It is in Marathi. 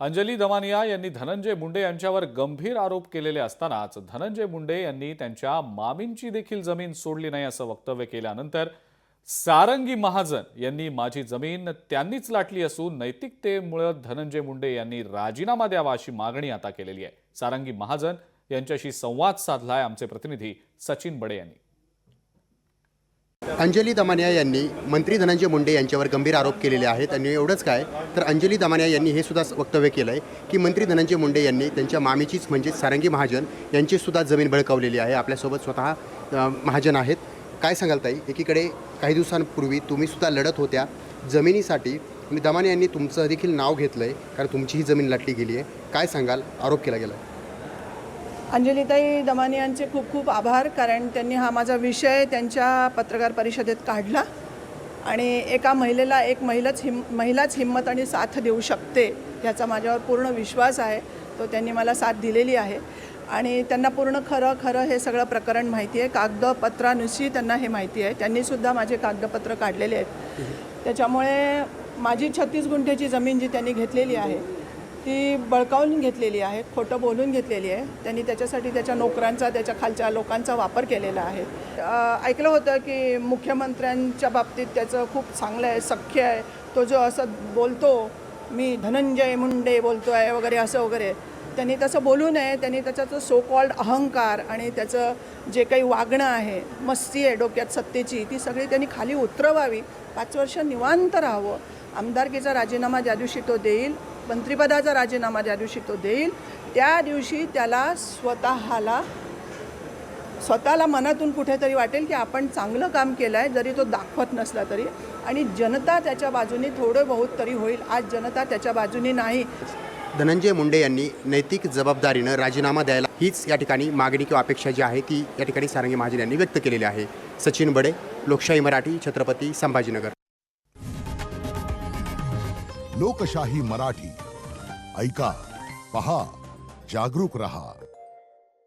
अंजली दमानिया यांनी धनंजय मुंडे यांच्यावर गंभीर आरोप केलेले असतानाच धनंजय मुंडे यांनी त्यांच्या मामींची देखील जमीन सोडली नाही असं वक्तव्य केल्यानंतर सारंगी महाजन यांनी माझी जमीन त्यांनीच लाटली असून नैतिकतेमुळे धनंजय मुंडे यांनी राजीनामा द्यावा अशी मागणी आता केलेली आहे। सारंगी महाजन यांच्याशी संवाद साधलाय आमचे प्रतिनिधी सचिन बडे यांनी। अंजली दमानिया यांनी मंत्री धनंजय मुंडे यांच्यावर गंभीर आरोप केलेले आहेत आणि एवढंच काय तर अंजली दमानिया यांनी हे सुद्धा वक्तव्य केलं आहे की मंत्री धनंजय मुंडे यांनी त्यांच्या मामीचीच म्हणजे सारंगी महाजन यांची सुद्धा जमीन बळकावलेली आहे। आपल्यासोबत स्वतः महाजन आहेत। काय सांगाल ताई, एकीकडे काही दिवसांपूर्वी तुम्ही सुद्धा लढत होत्या जमिनीसाठी आणि दमानिया यांनी तुमचं देखील नाव घेतलं आहे कारण तुमची ही जमीन लाटली गेली आहे, काय सांगाल? आरोप केला गेला। अंजलीताई दमानियांचे खूप खूप आभार, कारण त्यांनी हा माझा विषय त्यांच्या पत्रकार परिषदेत काढला आणि एका महिलेला एक महिलाच हिंमत आणि साथ देऊ शकते याचा माझ्यावर पूर्ण विश्वास आहे। तो त्यांनी मला साथ दिलेली आहे आणि त्यांना पूर्ण खरं हे सगळं प्रकरण माहिती आहे। कागदपत्रानुसार त्यांना हे माहिती आहे। त्यांनीसुद्धा माझे कागदपत्र काढलेले आहेत। त्याच्यामुळे माझी 36 गुंठेची जमीन जी त्यांनी घेतलेली आहे ती बळकावून घेतलेली आहे, खोटं बोलून घेतलेली आहे। त्यांनी त्याच्यासाठी त्याच्या नोकरांचा, त्याच्या खालच्या लोकांचा वापर केलेला आहे। ऐकलं होतं की मुख्यमंत्र्यांच्या बाबतीत त्याचं खूप चांगलं आहे, सख्य आहे। तो जो असं बोलतो मी धनंजय मुंडे बोलतो आहे वगैरे असं वगैरे, त्यांनी तसं बोलू नये। त्यांनी त्याचं सो कॉल्ड अहंकार आणि त्याचं जे काही वागणं आहे, मस्ती आहे डोक्यात सत्तेची, ती सगळी त्यांनी खाली उतरवावी। 5 वर्ष निवांत राहावं। आमदारकीचा राजीनामा ज्या दिवशी तो देईल, मंत्रिपदाचा राजीनामा ज्या दिवशी तो देईल, त्या दिवशी त्याला स्वतःला मनातून कुठेतरी वाटेल की आपण चांगलं काम केलं आहे, जरी तो दाखवत नसला तरी, आणि जनता त्याच्या बाजूने थोडं बहुत तरी होईल। आज जनता त्याच्या बाजूने नाही। धनंजय मुंडे यांनी नैतिक जबाबदारीनं राजीनामा द्यायला, हीच या ठिकाणी मागणी किंवा अपेक्षा जी आहे ती या ठिकाणी सारंगी महाजन यांनी व्यक्त केलेली आहे। सचिन बडे, लोकशाही मराठी, छत्रपती संभाजीनगर। लोकशाही मराठी ऐका, पहा, जागरूक रहा।